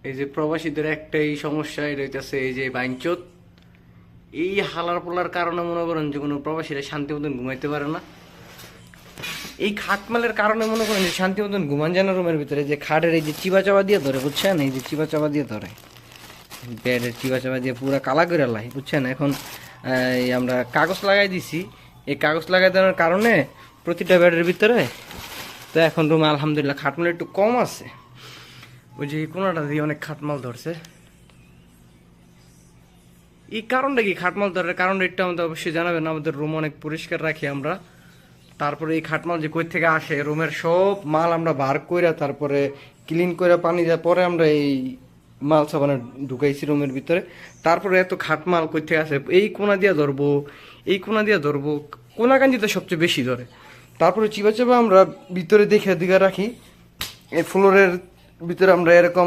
এই যে প্রবাসীদের একটাই সমস্যা, এটা হইতেছে এই যে বাইনচোদ। এই হালার পোলার কারণে মনে করেন যে কোনো প্রবাসীরা শান্তি মতন ঘুমাইতে পারে না। এই খাটমালের কারণে মনে করেন যে শান্তি মতন ঘুমান যায় না রুমের ভিতরে। যে খাটের এই যে চিবা চাবা দিয়ে ধরে, বুঝছেন, এই যে চিবা চাবা দিয়ে ধরে, বেডের চিবা চাবা দিয়ে পুরা কালা করে লাই, বুঝছেন। এখন এই আমরা কাগজ লাগাই দিছি, এই কাগজ লাগাই দেওয়ার কারণে প্রতিটা বেডের ভিতরে তো এখন রুমে আলহামদুলিল্লাহ খাটমাল একটু কম আছে। ওই যে এই কোনাটা দিয়ে অনেক খাটমাল ধরছে। এই কারণটা কি খাটমাল ধরার কারণটা একটু আমাদের অবশ্যই জানাবেন। আমাদের রুম অনেক পরিষ্কার রাখি আমরা। তারপরে এই খাটমাল যে কই থেকে আসে, রুমের সব মাল আমরা বার কইরা তারপরে ক্লিন করে পানি দেওয়ার পরে আমরা এই মাল সাবানে ঢুকাইছি রুমের ভিতরে। তারপরে এত খাটমাল কই থেকে আসে, এই কোনা দিয়ে ধরবো, এই কোনা দিয়ে ধরবো, কোনাকাঞ্জিতে সবচেয়ে বেশি ধরে। তারপরে চিবা চাবা আমরা ভিতরে দেখে দিকে রাখি। এই ফ্লোরের ভিতরে আমরা এরকম